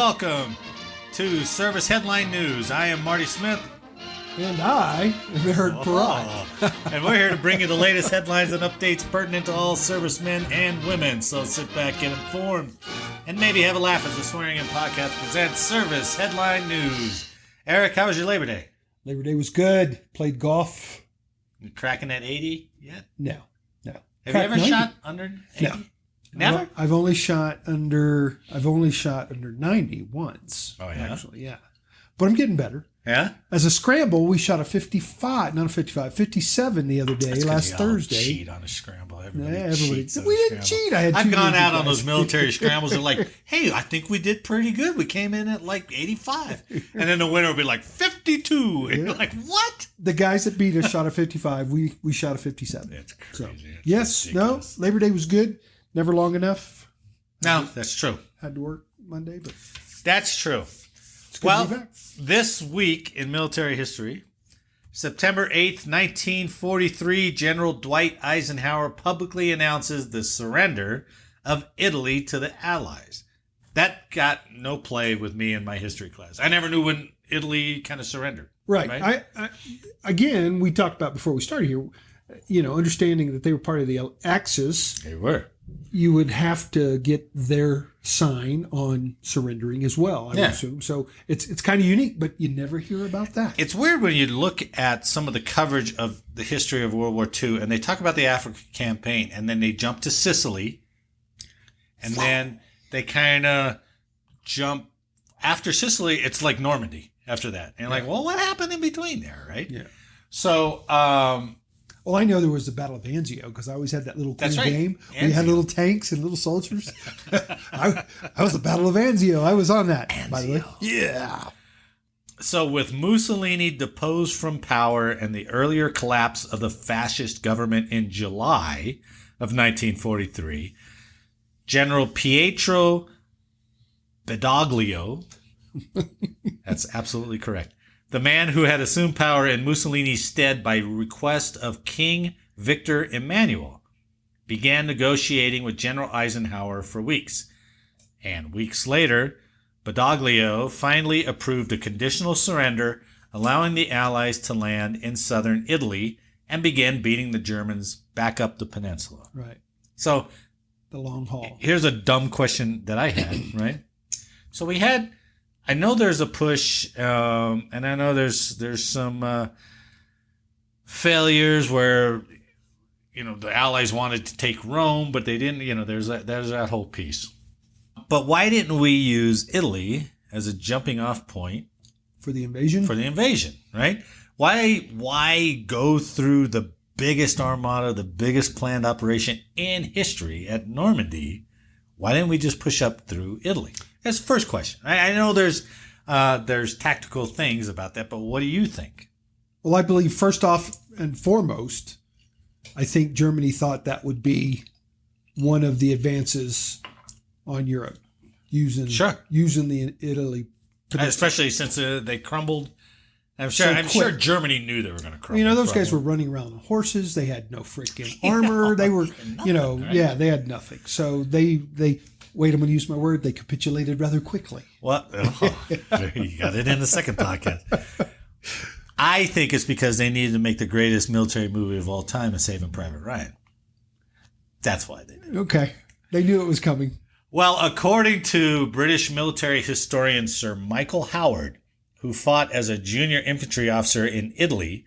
welcome to Service Headline News. I am Marty Smith. And I am Eric Perot. And we're here to bring you the latest headlines and updates pertinent to all servicemen and women. So sit back, get informed, and maybe have a laugh as the Swearing In Podcast presents Service Headline News. Eric, how was your Labor Day? Labor Day was good. Played golf. You cracking that 80 yet? No. Have you ever 90? Shot under 80? No. Never? I've only shot under 90 once. Oh, yeah? Actually, yeah. But I'm getting better. Yeah? As a scramble, we shot a 57 the other day, last Thursday. Cheat on a scramble. Everybody cheats. We didn't cheat. I've gone out on those military scrambles. They're like, hey, I think we did pretty good. We came in at like 85. And then the winner will be like 52. And you're like, what? The guys that beat us shot a 55. We shot a 57. That's crazy. So, that's yes, ridiculous. no, Labor Day was good. Never long enough. No, that's true. Had to work Monday, but that's true. Well, this week in military history, September 8th, 1943, General Dwight Eisenhower publicly announces the surrender of Italy to the Allies. That got no play with me in my history class. I never knew when Italy kind of surrendered. Right. I again, we talked about before we started here, understanding that they were part of the Axis. They were. You would have to get their sign on surrendering as well, I would assume. So it's kind of unique, but you never hear about that. It's weird when you look at some of the coverage of the history of World War II, and they talk about the Africa campaign, and then they jump to Sicily, and then they kind of jump after Sicily. It's like Normandy after that, and you're like, well, what happened in between there, right? Yeah. So, well, I know there was the Battle of Anzio because I always had that little cool game. Anzio. We had little tanks and little soldiers. I was the Battle of Anzio. I was on that, by the way. Yeah. So with Mussolini deposed from power and the earlier collapse of the fascist government in July of 1943, General Pietro Badoglio, that's absolutely correct, the man who had assumed power in Mussolini's stead by request of King Victor Emmanuel, began negotiating with General Eisenhower for weeks. And weeks later, Badoglio finally approved a conditional surrender, allowing the Allies to land in southern Italy and begin beating the Germans back up the peninsula. Right. So, the long haul. Here's a dumb question that I had, right? So we had... I know there's a push, and I know there's some failures where, the Allies wanted to take Rome, but they didn't. There's that whole piece. But why didn't we use Italy as a jumping off point for the invasion? Right? Why go through the biggest armada, the biggest planned operation in history at Normandy? Why didn't we just push up through Italy? That's the first question. I know there's tactical things about that, but what do you think? Well, I believe first off and foremost, I think Germany thought that would be one of the advances on Europe using the Italy, especially since they crumbled. I'm sure Germany knew they were going to crumble. Those guys were running around on horses. They had no freaking armor. They were, right? They had nothing. So they wait, I'm going to use my word. They capitulated rather quickly. Well, you got it in the second podcast. I think it's because they needed to make the greatest military movie of all time, Saving Private Ryan. That's why they did it. Okay. They knew it was coming. Well, according to British military historian Sir Michael Howard, who fought as a junior infantry officer in Italy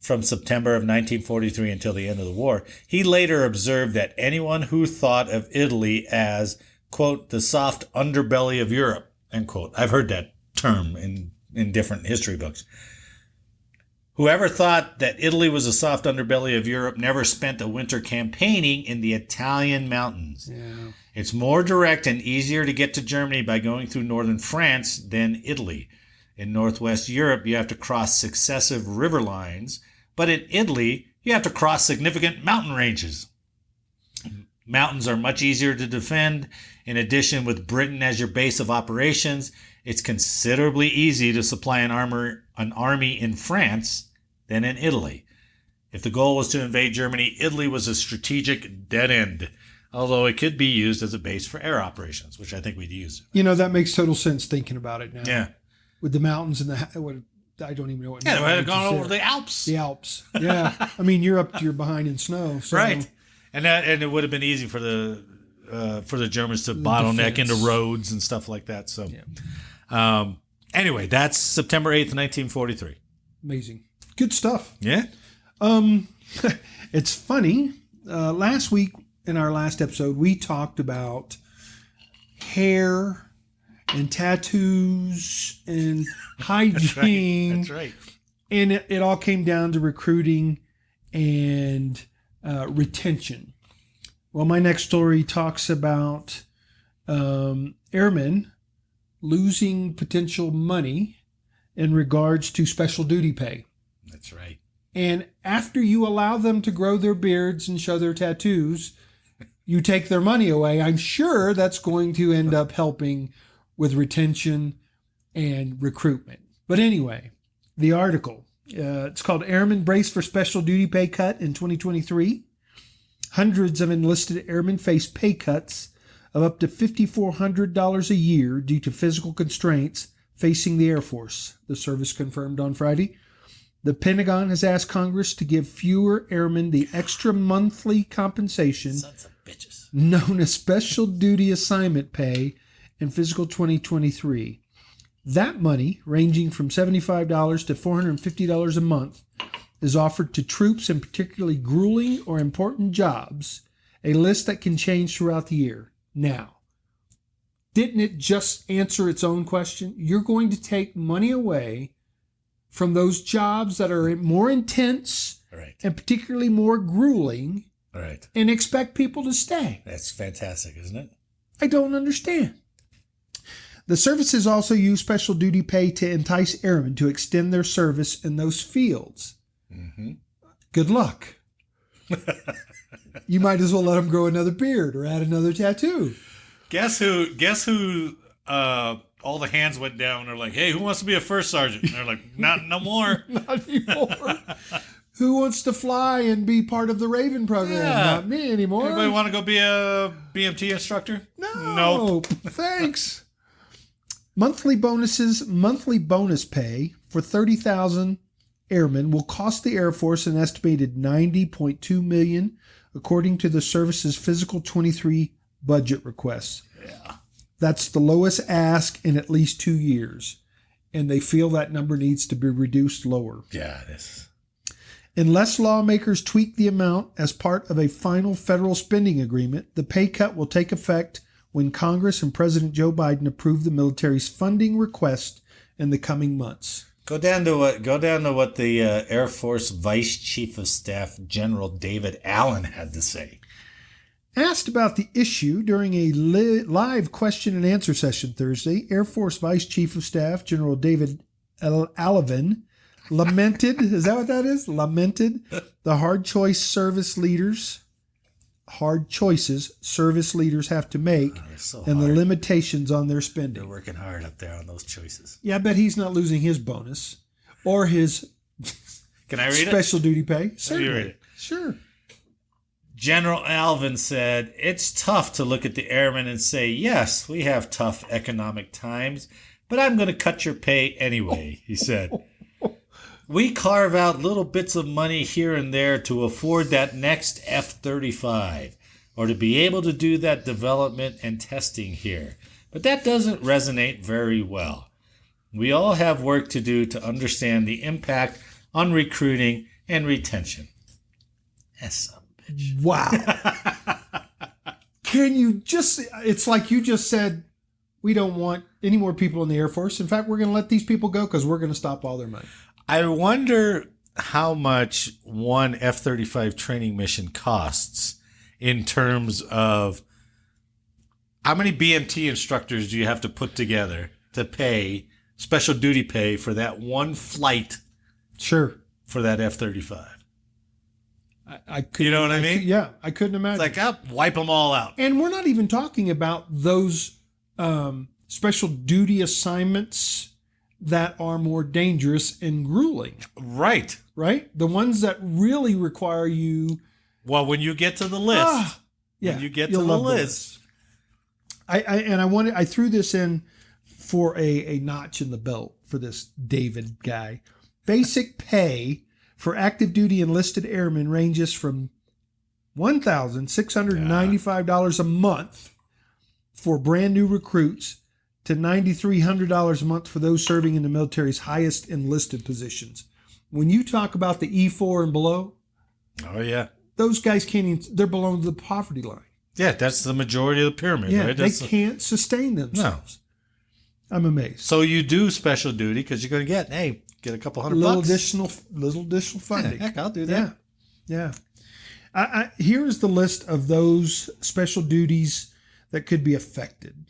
from September of 1943 until the end of the war, he later observed that anyone who thought of Italy as, quote, the soft underbelly of Europe, end quote. I've heard that term in different history books. Whoever thought that Italy was a soft underbelly of Europe never spent a winter campaigning in the Italian mountains. Yeah. It's more direct and easier to get to Germany by going through northern France than Italy. In northwest Europe, you have to cross successive river lines, but in Italy, you have to cross significant mountain ranges. Mountains are much easier to defend. In addition, with Britain as your base of operations, it's considerably easy to supply an army in France than in Italy. If the goal was to invade Germany, Italy was a strategic dead end. although it could be used as a base for air operations, which I think we'd use. That makes total sense thinking about it now. Yeah. With the mountains and I don't even know what. Yeah, they had gone over the Alps. The Alps. Yeah. I mean, you're up to your behind in snow. So. Right. And it would have been easy for the Germans to bottleneck defense. into roads and stuff like that. So, anyway, that's September 8th, 1943. Amazing. Good stuff. Yeah. It's funny. Last week in our last episode, we talked about hair and tattoos and hygiene. That's right. And it all came down to recruiting and retention. Well, my next story talks about airmen losing potential money in regards to special duty pay. That's right. And after you allow them to grow their beards and show their tattoos, you take their money away. I'm sure that's going to end up helping with retention and recruitment. But anyway, the article, it's called Airmen Brace for Special Duty Pay Cut in 2023. Hundreds of enlisted airmen face pay cuts of up to $5,400 a year due to physical constraints facing the Air Force, the service confirmed on Friday. The Pentagon has asked Congress to give fewer airmen the extra monthly compensation Sons of bitches. known as Special Duty Assignment Pay in fiscal 2023. That money, ranging from $75 to $450 a month, is offered to troops in particularly grueling or important jobs, a list that can change throughout the year. Now, didn't it just answer its own question? You're going to take money away from those jobs that are more intense and particularly more grueling and expect people to stay. That's fantastic, isn't it? I don't understand. The services also use special duty pay to entice airmen to extend their service in those fields. Mm-hmm. Good luck. You might as well let them grow another beard or add another tattoo. Guess who all the hands went down. They're like, hey, who wants to be a first sergeant? And they're like, no more. Not anymore. Who wants to fly and be part of the Raven program? Yeah. Not me anymore. Everybody want to go be a BMT instructor? No. Nope. Thanks. Monthly bonus pay for 30,000 airmen will cost the Air Force an estimated $90.2 million, according to the service's fiscal 23 budget requests. Yeah. That's the lowest ask in at least 2 years, and they feel that number needs to be reduced lower. Yeah, it is. Unless lawmakers tweak the amount as part of a final federal spending agreement, the pay cut will take effect when Congress and President Joe Biden approve the military's funding request in the coming months. Go down to what the Air Force Vice Chief of Staff General David Allen had to say. Asked about the issue during a live question and answer session Thursday, Air Force Vice Chief of Staff General David Allen lamented, is that what that is? Lamented the hard choices service leaders have to make and the limitations on their spending. They're working hard up there on those choices. Yeah, I bet he's not losing his bonus or his Can I read special duty pay. Certainly. Can you read it? Sure. General Alvin said, it's tough to look at the airmen and say, yes, we have tough economic times, but I'm going to cut your pay anyway, he said. We carve out little bits of money here and there to afford that next F-35 or to be able to do that development and testing here. But that doesn't resonate very well. We all have work to do to understand the impact on recruiting and retention. That's some bitch. Wow. Can you just, it's like you just said, we don't want any more people in the Air Force. In fact, we're going to let these people go because we're going to stop all their money. I wonder how much one F-35 training mission costs in terms of how many BMT instructors do you have to put together to pay special duty pay for that one flight? Sure. For that F-35. I couldn't, you know what I mean? I couldn't imagine. It's like, I'll wipe them all out. And we're not even talking about those special duty assignments that are more dangerous and grueling. Right. Right? The ones that really require you. Well, when you get to the list, when you get to the list. I threw this in for a notch in the belt for this David guy. Basic pay for active duty enlisted airmen ranges from $1,695 a month for brand new recruits to $9,300 a month for those serving in the military's highest enlisted positions. When you talk about the E4 and below, oh yeah, those guys can't even, they're below the poverty line. Yeah, that's the majority of the pyramid, yeah, right? They can't sustain themselves. No. I'm amazed. So you do special duty because you're going to get a couple $100 little additional funding. Yeah, heck, I'll do that. Yeah. Here is the list of those special duties that could be affected.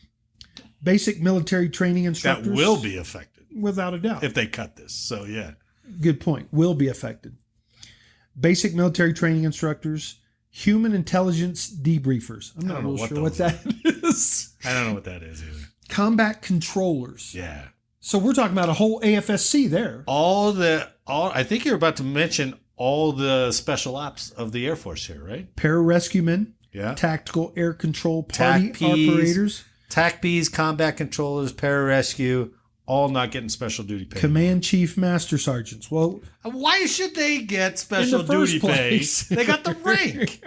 Basic military training instructors. That will be affected. Without a doubt. If they cut this. So, yeah. Good point. Will be affected. Basic military training instructors. Human intelligence debriefers. I'm not real sure what that is. I don't know what that is either. Combat controllers. Yeah. So we're talking about a whole AFSC there. I think you're about to mention all the special ops of the Air Force here, right? Pararescuemen. Yeah. Tactical air control party operators. TACPs, combat controllers, pararescue, all not getting special duty pay. Command chief master sergeants. Well, why should they get special duty pay? They got the rank.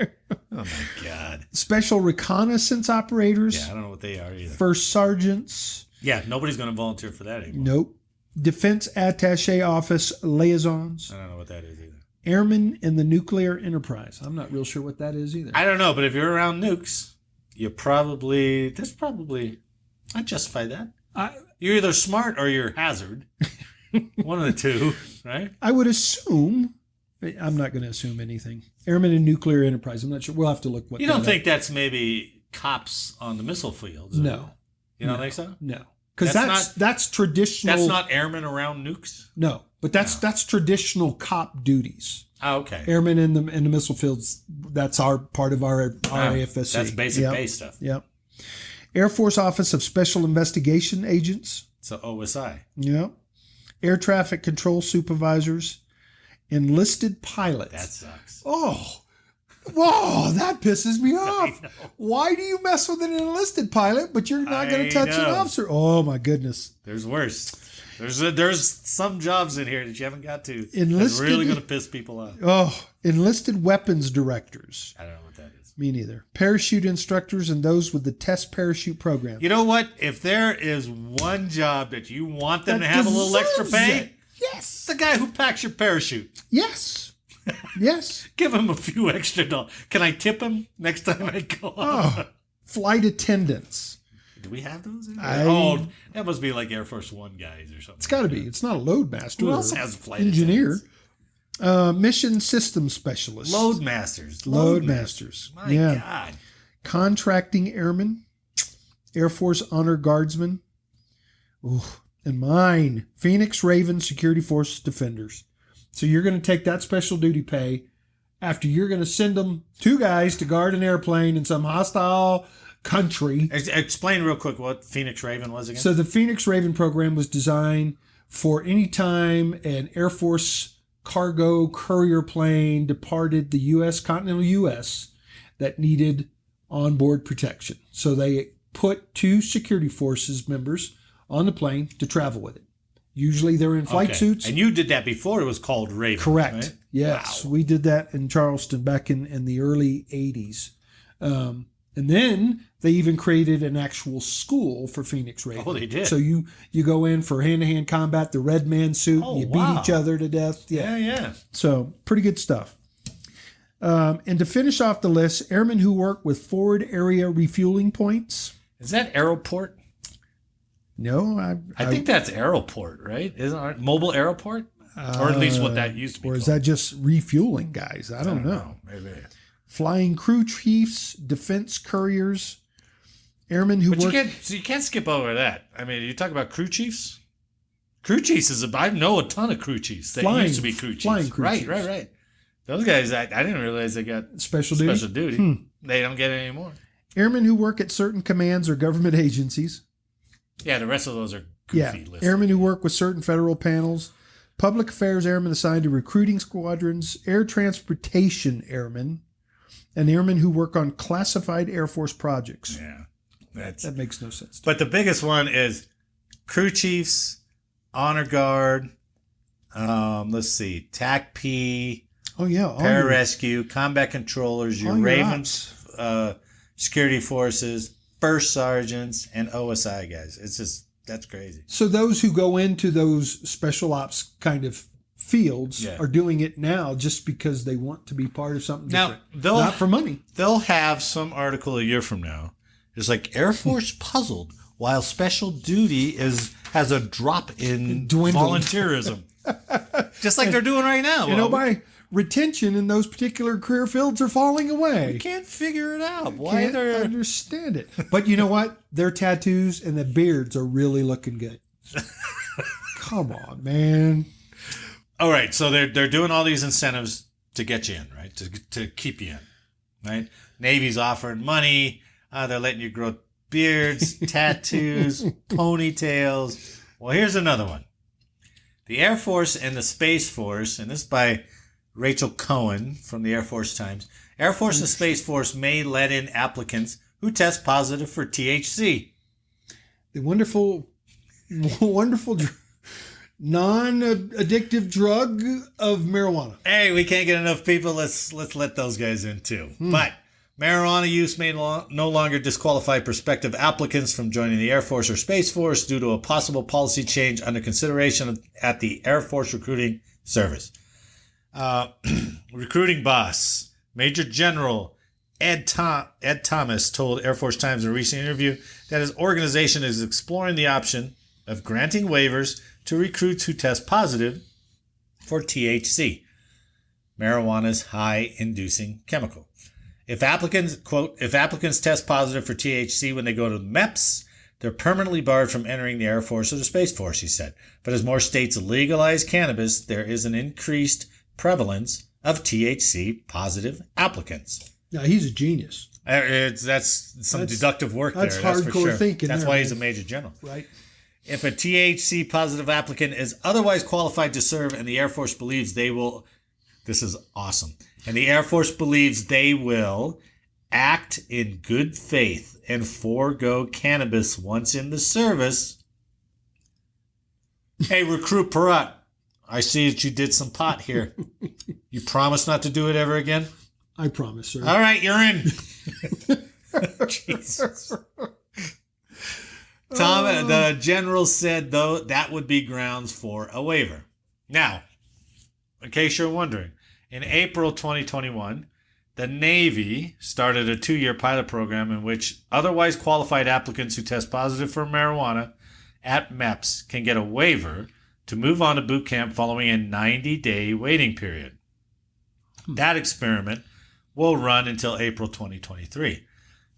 Oh my God. Special reconnaissance operators. Yeah, I don't know what they are either. First sergeants. Yeah, nobody's going to volunteer for that anymore. Nope. Defense attaché office liaisons. I don't know what that is either. Airmen in the nuclear enterprise. I'm not real sure what that is either. I don't know, but if you're around nukes, I justify that. You're either smart or you're hazard. One of the two, right? I would assume, I'm not going to assume anything. Airmen in nuclear enterprise. I'm not sure. We'll have to look what. You don't think that's maybe cops on the missile fields? No. You don't think so? No. Because that's traditional. That's not airmen around nukes? No. But that's traditional cop duties. Oh, okay. Airmen in the missile fields, that's part of our AFSC. That's basic base stuff. Yep. Air Force Office of Special Investigation Agents. So OSI. Yep. Air Traffic Control Supervisors. Enlisted pilots. That sucks. Oh. Whoa, that pisses me off. Why do you mess with an enlisted pilot, but you're not going to touch an officer? Oh, my goodness. There's worse. There's some jobs in here that you haven't got to. That's Enlisted, really going to piss people off. Oh, enlisted weapons directors. I don't know what that is. Me neither. Parachute instructors and those with the test parachute program. You know what? If there is one job that you want them to have a little extra pay, yes, the guy who packs your parachute. Yes. Yes. Give him a few extra dollars. Can I tip him next time I go? Oh, flight attendants. Do we have those? That must be like Air Force One guys or something. It's got to be. It's not a loadmaster. Who else has flight engineer? Mission system specialist. Loadmasters. Loadmasters. My God. Contracting airmen. Air Force honor guardsmen. Ooh, and mine. Phoenix Raven Security Force defenders. So you're going to take that special duty pay after you're going to send them two guys to guard an airplane in some hostile country. Explain real quick what Phoenix Raven was again. So the Phoenix Raven program was designed for any time an Air Force cargo courier plane departed the continental U.S. that needed onboard protection. So they put two security forces members on the plane to travel with it. Usually they're in flight suits. And you did that before it was called Raven. Correct. Right? Yes. Wow. We did that in Charleston back in the early 80s. And then they even created an actual school for Phoenix Raven. Oh, they did. So you go in for hand-to-hand combat, the red man suit, you beat each other to death. Yeah. So pretty good stuff. And to finish off the list, airmen who work with forward area refueling points. Is that Aeroport? No, I think that's Aeroport, right? Isn't it mobile Aeroport? Or at least what that used to be. Or is that just refueling guys? I don't know. Maybe. Flying crew chiefs, defense couriers, airmen who work. You can't skip over that. I mean, you talk about crew chiefs. Crew chiefs I know a ton of crew chiefs that used to be crew chiefs. Flying crew chiefs. Right. Those guys, I didn't realize they got special duty. They don't get it anymore. Airmen who work at certain commands or government agencies. Yeah, the rest of those are goofy lists. Airmen who work with certain federal panels. Public affairs airmen assigned to recruiting squadrons. Air transportation airmen. and airmen who work on classified Air Force projects. Yeah. That makes no sense. But the biggest one is crew chiefs, honor guard, let's see, TAC-P, pararescue, combat controllers, your Ravens, security forces, first sergeants, and OSI guys. It's just, that's crazy. So those who go into those special ops kind of fields are doing it now just because they want to be part of something different. Not for money. They'll have some article a year from now. It's like Air Force puzzled while special duty has a drop in volunteerism. Just like they're doing right now. My retention in those particular career fields are falling away. We can't figure it out. Why can't understand it. But you know what? Their tattoos and the beards are really looking good. Come on, man. All right, so they're doing all these incentives to get you in, right? To keep you in, right? Navy's offering money. They're letting you grow beards, tattoos, ponytails. Well, here's another one. The Air Force and the Space Force, and this is by Rachel Cohen from the Air Force Times. Air Force and Space Force may let in applicants who test positive for THC. The wonderful non-addictive drug of marijuana. Hey, we can't get enough people. Let's let those guys in too. But marijuana use may no longer disqualify prospective applicants from joining the Air Force or Space Force due to a possible policy change under consideration at the Air Force Recruiting Service. Recruiting boss, Major General Ed Thomas told Air Force Times in a recent interview that his organization is exploring the option of granting waivers to recruits who test positive for THC, marijuana's high-inducing chemical. If applicants test positive for THC when they go to the MEPS, they're permanently barred from entering the Air Force or the Space Force, he said. But as more states legalize cannabis, there is an increased prevalence of THC-positive applicants. Now, he's a genius. That's some deductive work there. That's hardcore for sure. thinking. That's why he's a Major General. Right. If a THC positive applicant is otherwise qualified to serve and the Air Force believes they will, this is awesome, and the Air Force believes they will act in good faith and forego cannabis once in the service. Hey, Recruit Perrott, I see that you did some pot here. You promise not to do it ever again? I promise, sir. All right, you're in. Jesus. Tom, the general said, though, that would be grounds for a waiver. Now, in case you're wondering, in April 2021, the Navy started a 2-year pilot program in which otherwise qualified applicants who test positive for marijuana at MEPS can get a waiver to move on to boot camp following a 90-day waiting period. That experiment will run until April 2023.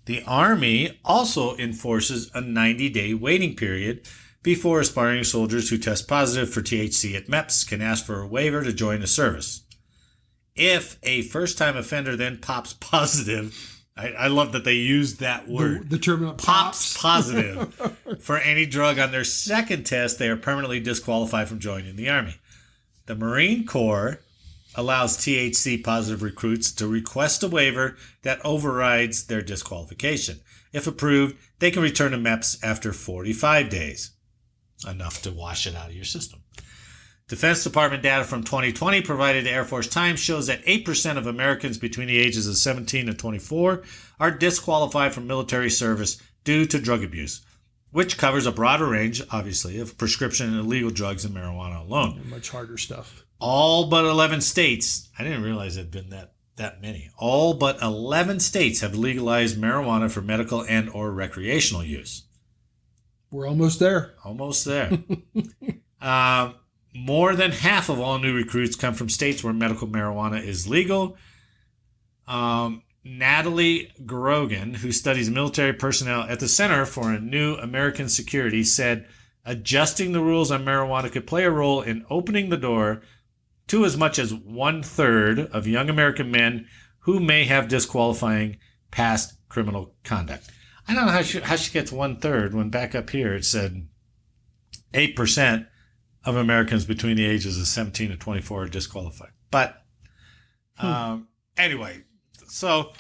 The Army also enforces a 90-day waiting period before aspiring soldiers who test positive for THC at MEPS can ask for a waiver to join the service. If a first-time offender then pops positive, I love that they used that word. The term pops positive for any drug on their second test, they are permanently disqualified from joining the Army. The Marine Corps allows THC positive recruits to request a waiver that overrides their disqualification. If approved, they can return to MEPS after 45 days. Enough to wash it out of your system. Defense Department data from 2020 provided to Air Force Times shows that 8% of Americans between the ages of 17 and 24 are disqualified from military service due to drug abuse, which covers a broader range, obviously, of prescription and illegal drugs and marijuana alone. Much harder stuff. All but 11 states, I didn't realize it had been that many. All but 11 states have legalized marijuana for medical and or recreational use. We're almost there. Almost there. More than half of all new recruits come from states where medical marijuana is legal. Natalie Grogan, who studies military personnel at the Center for a New American Security, said adjusting the rules on marijuana could play a role in opening the door to as much as 1/3 of young American men who may have disqualifying past criminal conduct. I don't know how she gets 1/3 when back up here it said 8% of Americans between the ages of 17 and 24 are disqualified. But anyway, So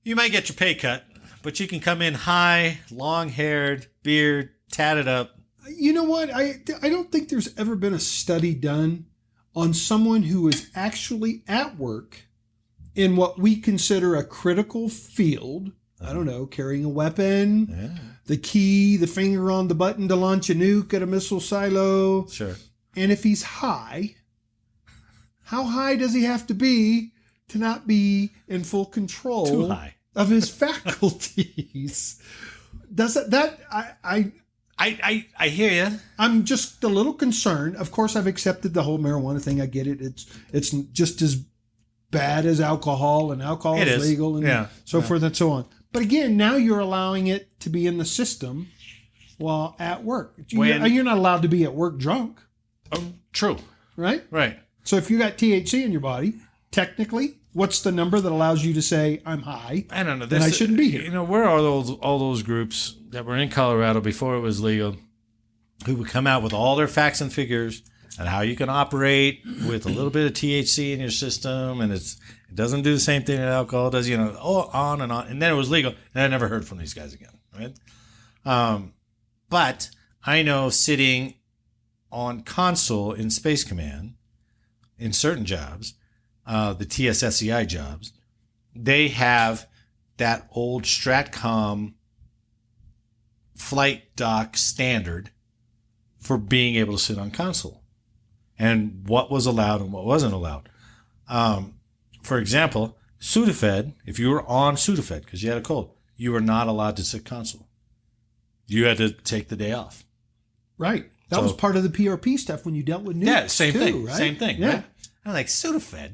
you might get your pay cut, but you can come in high, long-haired, beard, tatted up. You know what? I don't think there's ever been a study done on someone who is actually at work in what we consider a critical field. I don't know, carrying a weapon, the key, the finger on the button to launch a nuke at a missile silo. Sure. And if he's high, how high does he have to be to not be in full control Too high. of his faculties? Does that I hear you. I'm just a little concerned. Of course, I've accepted the whole marijuana thing. I get it. It's just as bad as alcohol, and alcohol is legal, and so forth and so on. But again, now you're allowing it to be in the system while at work. You're not allowed to be at work drunk. True. Right? Right. So if you got THC in your body, technically, what's the number that allows you to say I'm high? I don't know. Then I shouldn't be here. You know, where are all those groups that were in Colorado before it was legal, who would come out with all their facts and figures and how you can operate with a little bit of THC in your system, and it doesn't do the same thing that alcohol does, on and on. And then it was legal, and I never heard from these guys again, right? But I know sitting on console in Space Command, in certain jobs, the TSSCI jobs, they have that old Stratcom flight dock standard for being able to sit on console, and what was allowed and what wasn't allowed. For example, Sudafed, if you were on Sudafed because you had a cold, you were not allowed to sit console. You had to take the day off. Right. That was part of the PRP stuff when you dealt with nukes. Yeah, same too, thing. Right? Same thing. Yeah. Right? I'm like, Sudafed?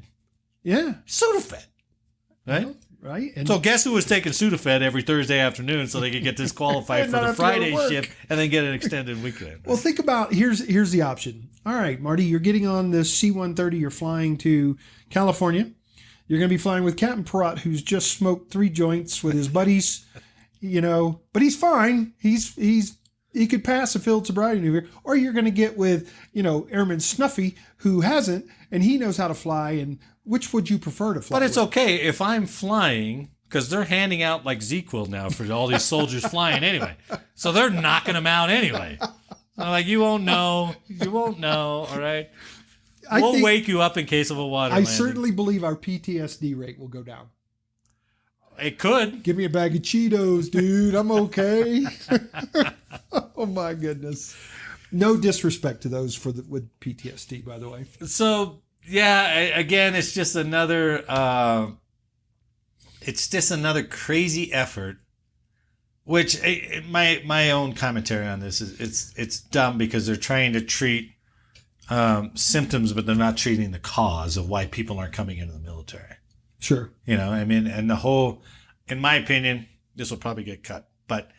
Yeah. Sudafed. Right? Well, right. And so guess who was taking Sudafed every Thursday afternoon so they could get disqualified for the Friday shift and then get an extended weekend? Right? Well, think about, here's the option. All right, Marty, you're getting on this C-130. You're flying to California. You're going to be flying with Captain Perrott, who's just smoked 3 joints with his buddies, but he's fine. He could pass a field sobriety maneuver. Or you're going to get with, Airman Snuffy, who hasn't, and he knows how to fly. And which would you prefer to fly? But it's okay if I'm flying, because they're handing out like ZQuil now for all these soldiers flying anyway. So they're knocking them out anyway. I'm like, you won't know. All right. We'll wake you up in case of a water landing. Certainly believe our PTSD rate will go down. It could. Give me a bag of Cheetos, dude. I'm okay. Oh my goodness. No disrespect to those with PTSD, by the way. So yeah, again, it's just another crazy effort. Which my own commentary on this is it's dumb because they're trying to treat symptoms, but they're not treating the cause of why people aren't coming into the military. Sure. And the whole, in my opinion, this will probably get cut, but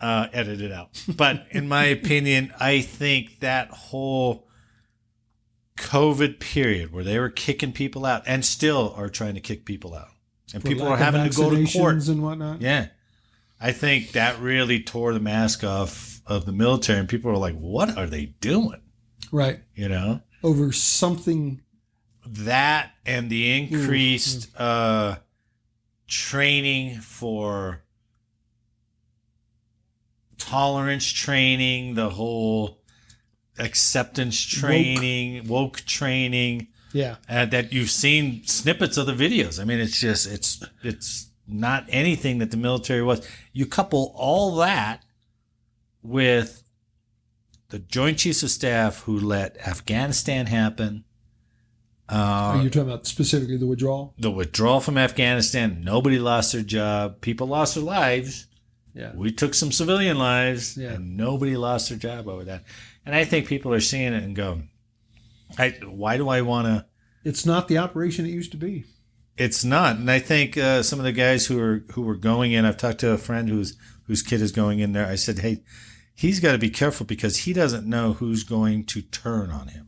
edit it out. But in my opinion, I think that whole COVID period where they were kicking people out and still are trying to kick people out, and people are having to go to court and whatnot. Yeah. I think that really tore the mask off of the military, and people were like, what are they doing? Right. Over something. That and the increased training for tolerance training, the whole acceptance training, woke training. Yeah. That you've seen snippets of the videos. I mean, it's just, it's not anything that the military was. You couple all that with the Joint Chiefs of Staff who let Afghanistan happen. Are you talking about specifically the withdrawal? The withdrawal from Afghanistan. Nobody lost their job. People lost their lives. Yeah. We took some civilian lives, and nobody lost their job over that. And I think people are seeing it and go, why do I want to? It's not the operation it used to be. It's not. And I think some of the guys who were going in, I've talked to a friend whose kid is going in there. I said, hey, he's got to be careful because he doesn't know who's going to turn on him.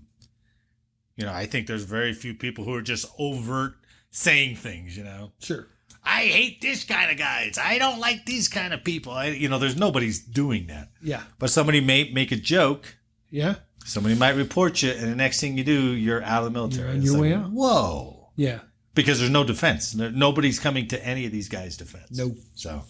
I think there's very few people who are just overt saying things, Sure. I hate this kind of guys. I don't like these kind of people. There's nobody's doing that. Yeah. But somebody may make a joke. Yeah. Somebody might report you, and the next thing you do, you're out of the military. You're on your way out. Whoa. Yeah. because there's no defense. Nobody's coming to any of these guys' defense. Nope. So,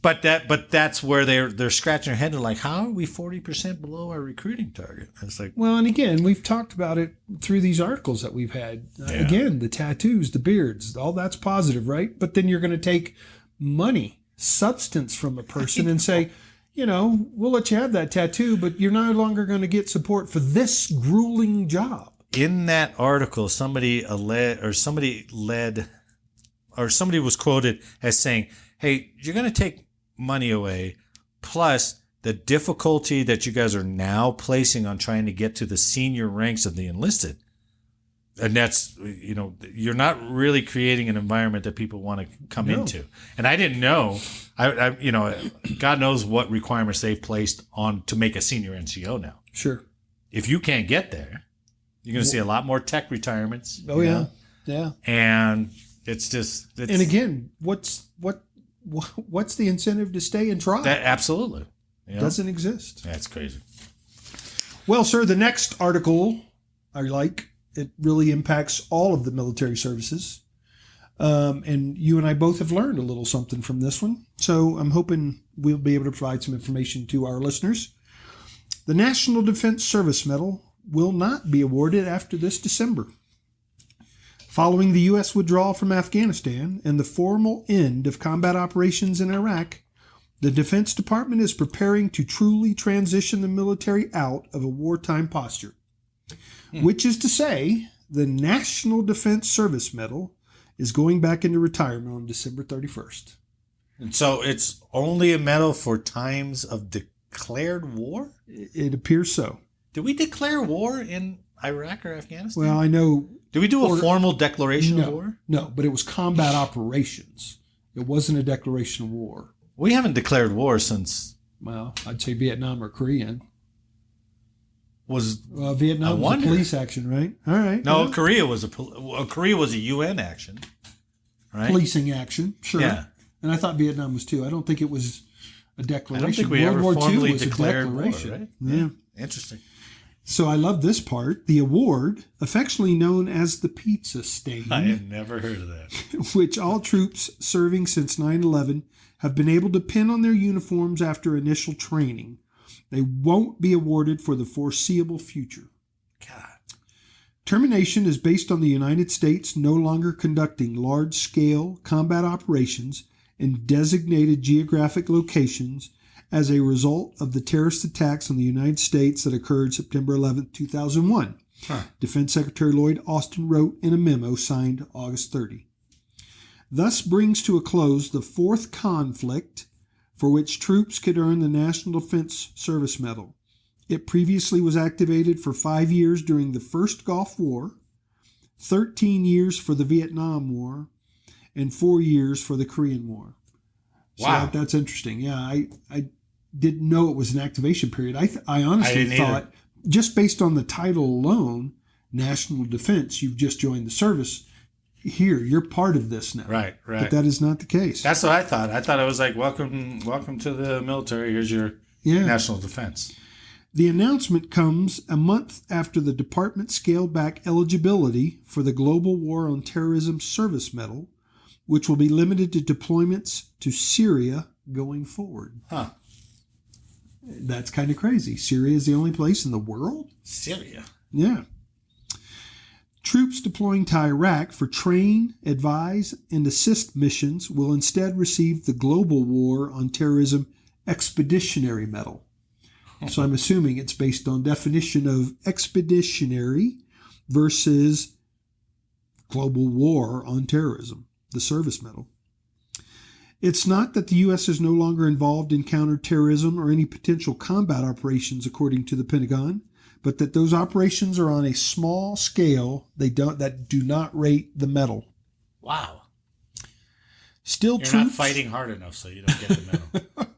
but that's where they're scratching their head. They're like, how are we 40% below our recruiting target? And it's like, well, and again, we've talked about it through these articles that we've had. Again, the tattoos, the beards, all that's positive, right? But then you're going to take money, substance from a person and say, we'll let you have that tattoo, but you're no longer going to get support for this grueling job. In that article, somebody was quoted as saying, hey, you're going to take money away, plus the difficulty that you guys are now placing on trying to get to the senior ranks of the enlisted. And that's, you're not really creating an environment that people want to come into. And I didn't know, God knows what requirements they've placed on to make a senior NCO now. Sure. If you can't get there, you're going to see a lot more tech retirements. Oh, yeah. Yeah. And it's and again, what's the incentive to stay and try? Absolutely. Doesn't exist. That's crazy. Well, sir, the next article I like. It really impacts all of the military services. And you and I both have learned a little something from this one. So I'm hoping we'll be able to provide some information to our listeners. The National Defense Service Medal will not be awarded after this December. Following the U.S. withdrawal from Afghanistan and the formal end of combat operations in Iraq, the Defense Department is preparing to truly transition the military out of a wartime posture. Which is to say, the National Defense Service Medal is going back into retirement on December 31st. And so it's only a medal for times of declared war? It appears so. Did we declare war in Iraq or Afghanistan? Well, I know. Did we do a formal declaration of war? No, but it was combat operations. It wasn't a declaration of war. We haven't declared war since... Well, I'd say Vietnam or Korean. I Vietnam was a police action, right? All right. No, Korea was a UN action, right? Policing action, sure. Yeah. And I thought Vietnam was too. I don't think it was a declaration. I don't think we World ever War formally II was declared a declaration. war, right? Yeah. Interesting. So I love this part. The award, affectionately known as the Pizza Stain. I had never heard of that. Which all troops serving since 9/11 have been able to pin on their uniforms after initial training. They won't be awarded for the foreseeable future. God. Termination is based on the United States no longer conducting large-scale combat operations in designated geographic locations as a result of the terrorist attacks on the United States that occurred September 11, 2001. Defense Secretary Lloyd Austin wrote in a memo signed August 30. Thus brings to a close the fourth conflict for which troops could earn the National Defense Service Medal. It previously was activated for 5 years during the First Gulf War, 13 years for the Vietnam War, and 4 years for the Korean War. So wow. That's interesting. Yeah, I didn't know it was an activation period. I honestly thought, just based on the title alone, National Defense, you've just joined the service. Here, you're part of this now. Right. But that is not the case. That's what I thought. I thought it was like, welcome to the military. Here's your national defense. The announcement comes a month after the department scaled back eligibility for the Global War on Terrorism Service Medal, which will be limited to deployments to Syria going forward. Huh. That's kind of crazy. Syria is the only place in the world? Syria? Yeah. Troops deploying to Iraq for train, advise, and assist missions will instead receive the Global War on Terrorism Expeditionary Medal. So I'm assuming it's based on definition of expeditionary versus Global War on Terrorism, the service medal. It's not that the U.S. is no longer involved in counterterrorism or any potential combat operations, according to the Pentagon, but that those operations are on a small scale that do not rate the medal. Wow. Still, You're not fighting hard enough, so you don't get the medal.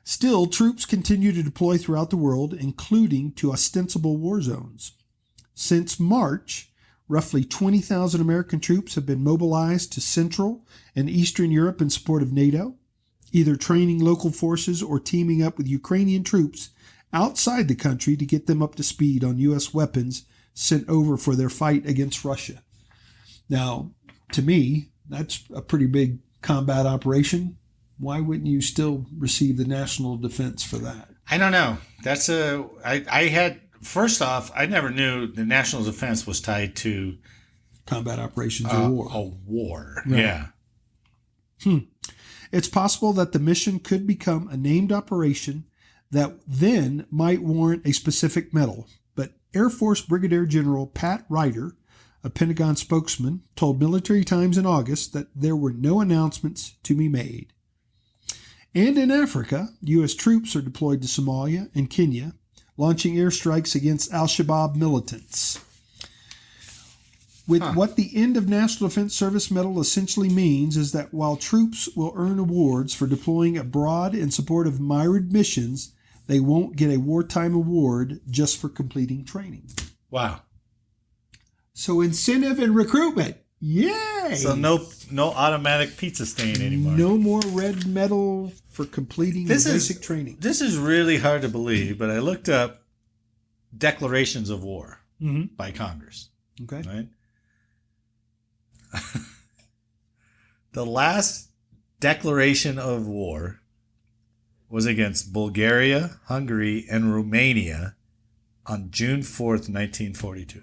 Still, troops continue to deploy throughout the world, including to ostensible war zones. Since March, roughly 20,000 American troops have been mobilized to Central and Eastern Europe in support of NATO, either training local forces or teaming up with Ukrainian troops outside the country to get them up to speed on U.S. weapons sent over for their fight against Russia. Now, to me, that's a pretty big combat operation. Why wouldn't you still receive the national defense for that? I don't know. First off, I never knew the national defense was tied to combat operations or war. A war, right. Yeah. It's possible that the mission could become a named operation that then might warrant a specific medal. But Air Force Brigadier General Pat Ryder, a Pentagon spokesman, told Military Times in August that there were no announcements to be made. And in Africa, U.S. troops are deployed to Somalia and Kenya, launching airstrikes against al-Shabaab militants. What the end of National Defense Service Medal essentially means is that while troops will earn awards for deploying abroad in support of myriad missions, they won't get a wartime award just for completing training. Wow. So incentive and recruitment. Yay! So no automatic pizza stain anymore. No more red medal for completing basic training. This is really hard to believe, but I looked up declarations of war by Congress. Okay. Right? The last declaration of war was against Bulgaria, Hungary, and Romania on June 4th, 1942.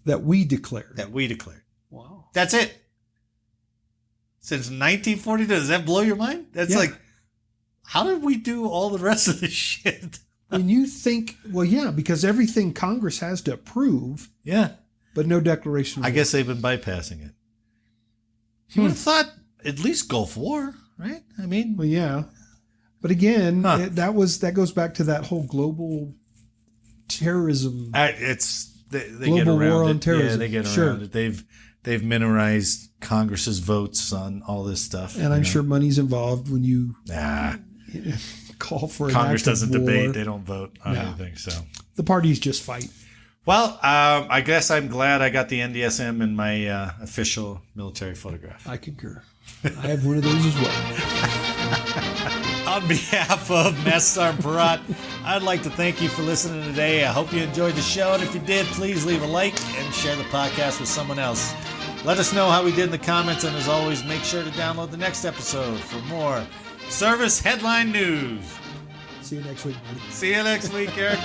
That we declared. Wow. That's it. Since 1942. Does that blow your mind? That's like, how did we do all the rest of this shit? When you think, because everything Congress has to approve. Yeah. But no declaration. I guess they've been bypassing it. You would have thought at least Gulf War, right? I mean. Well, yeah. But again, that goes back to that whole global terrorism. They global get around war it. on terrorism. Yeah, they get around it. They've minorized Congress's votes on all this stuff. And I'm sure money's involved when you call for Congress an act doesn't of war. debate. They don't vote on anything. So the parties just fight. Well, I guess I'm glad I got the NDSM in my official military photograph. I concur. I have one of those as well. On behalf of Master Sergeant Parat, I'd like to thank you for listening today. I hope you enjoyed the show, and if you did, please leave a like and share the podcast with someone else. Let us know how we did in the comments, and as always, make sure to download the next episode for more Service Headline News. See you next week. See you next week, Eric.